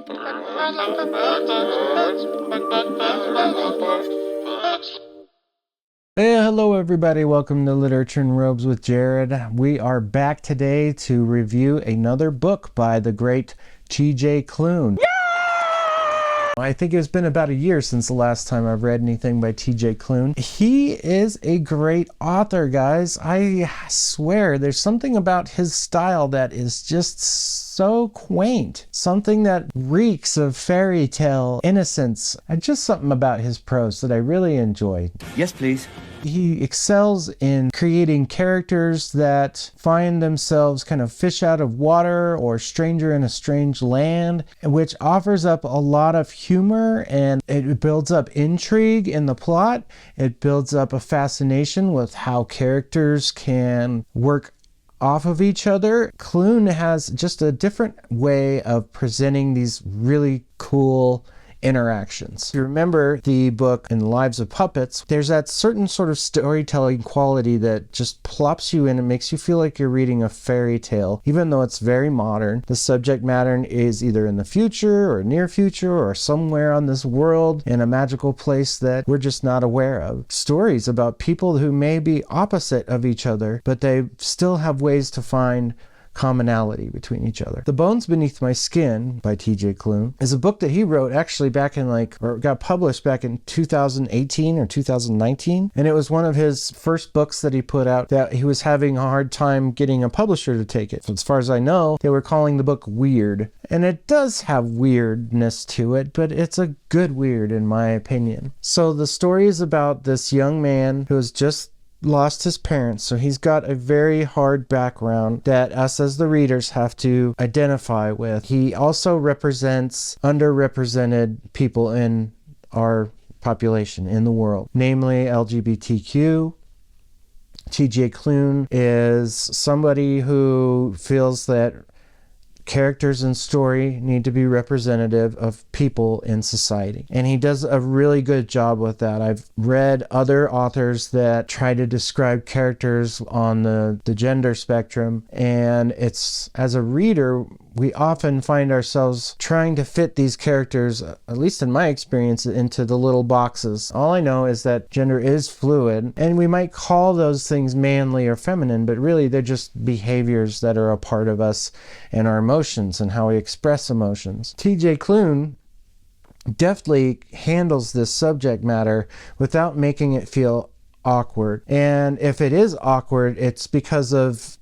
Hey, hello everybody, welcome to Literature in Robes with Jared. We are back today to review another book by the great T.J. Klune. I think it's been about a year since the last time I've read anything by T.J. Klune. He is a great author, guys. I swear there's something about his style that is just so quaint. Something that reeks of fairy tale innocence. And just something about his prose that I really enjoy. Yes, please. He excels in creating characters that find themselves kind of fish out of water or stranger in a strange land, which offers up a lot of humor, and it builds up intrigue in the plot. It builds up a fascination with how characters can work off of each other. Klune has just a different way of presenting these really cool interactions. If you remember the book In the Lives of Puppets, there's that certain sort of storytelling quality that just plops you in and makes you feel like you're reading a fairy tale, even though it's very modern. The subject matter is either in the future or near future or somewhere on this world in a magical place that we're just not aware of. Stories about people who may be opposite of each other, but they still have ways to find commonality between each other. The Bones Beneath My Skin by T.J. Klune is a book that he wrote actually back in or got published back in 2018 or 2019. And it was one of his first books that he put out that he was having a hard time getting a publisher to take it. So as far as I know, they were calling the book weird. And it does have weirdness to it, but it's a good weird in my opinion. So the story is about this young man who has just lost his parents, so he's got a very hard background that us as the readers have to identify with. He also represents underrepresented people in our population in the world, namely LGBTQ. T.J. Klune is somebody who feels that characters in story need to be representative of people in society. And he does a really good job with that. I've read other authors that try to describe characters on the gender spectrum, and it's, as a reader, we often find ourselves trying to fit these characters, at least in my experience, into the little boxes. All I know is that gender is fluid, and we might call those things manly or feminine, but really they're just behaviors that are a part of us and our emotions and how we express emotions. T.J. Klune deftly handles this subject matter without making it feel awkward. And if it is awkward, it's because of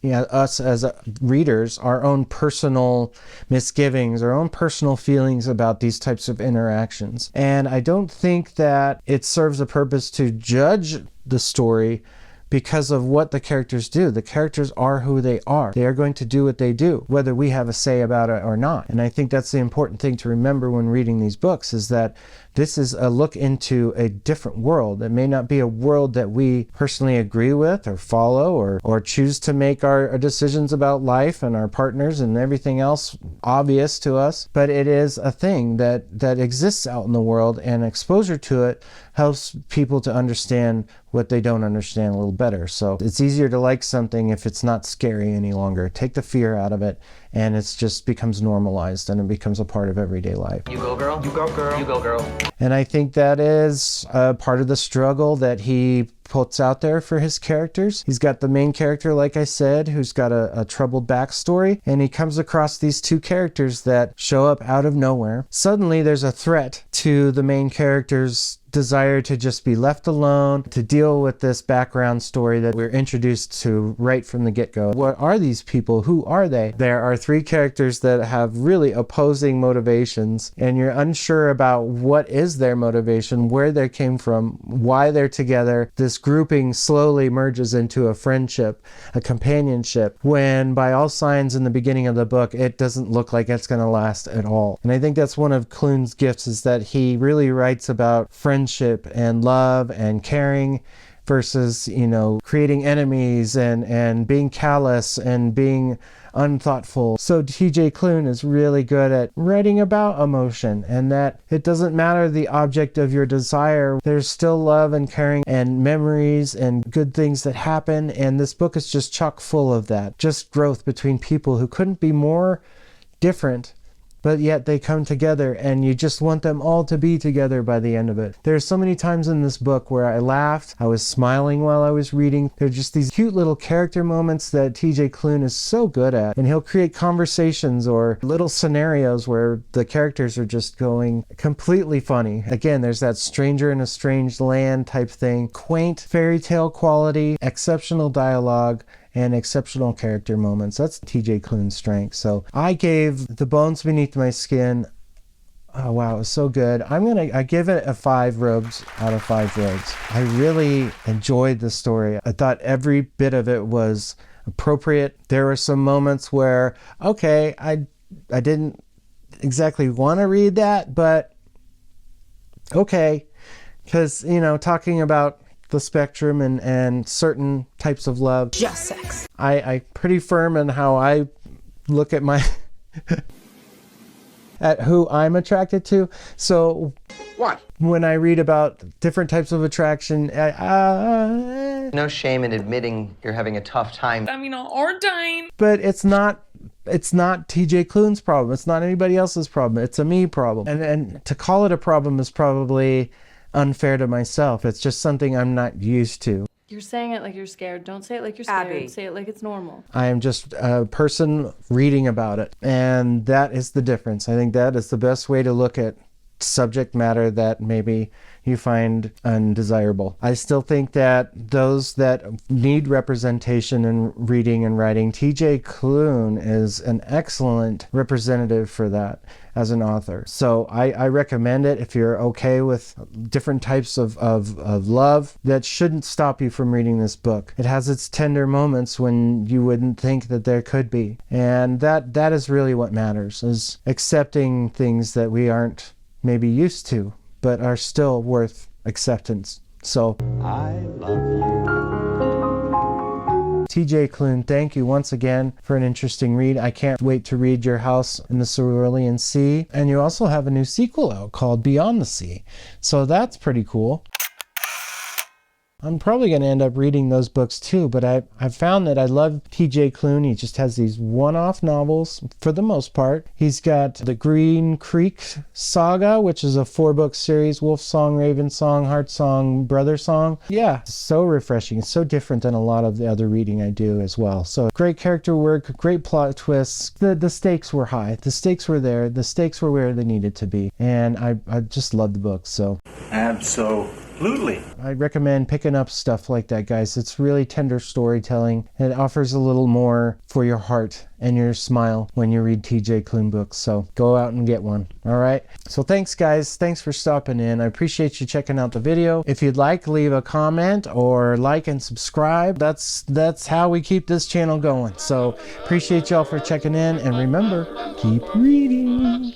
us as readers, our own personal misgivings, our own personal feelings about these types of interactions. And I don't think that it serves a purpose to judge the story because of what the characters do. The characters are who they are. They are going to do what they do, whether we have a say about it or not. And I think that's the important thing to remember when reading these books, is that this is a look into a different world. It may not be a world that we personally agree with or follow or choose to make our decisions about life and our partners and everything else obvious to us, but it is a thing that exists out in the world, and exposure to it helps people to understand what they don't understand a little better. So it's easier to like something if it's not scary any longer. Take the fear out of it, and it just becomes normalized and it becomes a part of everyday life. You go, girl. You go, girl. You go, girl. And I think that is part of the struggle that he puts out there for his characters. He's got the main character, like I said, who's got a troubled backstory, and he comes across these two characters that show up out of nowhere. Suddenly there's a threat to the main character's desire to just be left alone, to deal with this background story that we're introduced to right from the get-go. What are these people? Who are they? There are three characters that have really opposing motivations, and you're unsure about what is their motivation, where they came from, why they're together. This grouping slowly merges into a friendship, a companionship, when by all signs in the beginning of the book, it doesn't look like it's going to last at all. And I think that's one of Klune's gifts, is that he really writes about friendship and love and caring versus, creating enemies and being callous and being unthoughtful. So T.J. Klune is really good at writing about emotion, and that it doesn't matter the object of your desire. There's still love and caring and memories and good things that happen, and this book is just chock full of that. Just growth between people who couldn't be more different but yet they come together and you just want them all to be together by the end of it. There's so many times in this book where I laughed, I was smiling while I was reading. They're just these cute little character moments that TJ Klune is so good at, and he'll create conversations or little scenarios where the characters are just going completely funny. Again, there's that stranger in a strange land type thing, quaint fairy tale quality, exceptional dialogue, and exceptional character moments. That's TJ Klune's strength. So I gave The Bones Beneath My Skin, oh wow, it was so good. I give it a 5 robes out of 5 robes. I really enjoyed the story. I thought every bit of it was appropriate. There were some moments where, okay, I didn't exactly want to read that, but okay, because, you know, talking about the spectrum and certain types of love, just sex. I pretty firm in how I look at my at who I'm attracted to. So What? when I read about different types of attraction, No shame in admitting you're having a tough time. Or dying. but it's not TJ Klune's problem. It's not anybody else's problem. It's a me problem. And to call it a problem is probably unfair to myself. It's just something I'm not used to. You're saying it like you're scared. Don't say it like you're scared. Abby. Say it like it's normal. I am just a person reading about it. And that is the difference. I think that is the best way to look at subject matter that maybe you find undesirable. I still think that those that need representation in reading and writing, TJ Klune is an excellent representative for that as an author. So I recommend it if you're okay with different types of love. That shouldn't stop you from reading this book. It has its tender moments when you wouldn't think that there could be. And that is really what matters, is accepting things that we aren't maybe used to, but are still worth acceptance. So, I love you. TJ Klune, thank you once again for an interesting read. I can't wait to read Your House in the Cerulean Sea. And you also have a new sequel out called Beyond the Sea. So that's pretty cool. I'm probably going to end up reading those books too, but I've found that I love TJ Klune. He just has these one-off novels for the most part. He's got the Green Creek Saga, which is a 4-book series, Wolf Song, Raven Song, Heart Song, Brother Song. Yeah, so refreshing. It's so different than a lot of the other reading I do as well. So great character work, great plot twists. The stakes were high. The stakes were there. The stakes were where they needed to be. And I just love the book. So Absolutely. I recommend picking up stuff like that, guys. It's really tender storytelling. It offers a little more for your heart and your smile when you read TJ Klune books. So go out and get one. All right. So thanks, guys. Thanks for stopping in. I appreciate you checking out the video. If you'd like, leave a comment or like and subscribe. That's how we keep this channel going. So appreciate y'all for checking in. And remember, keep reading.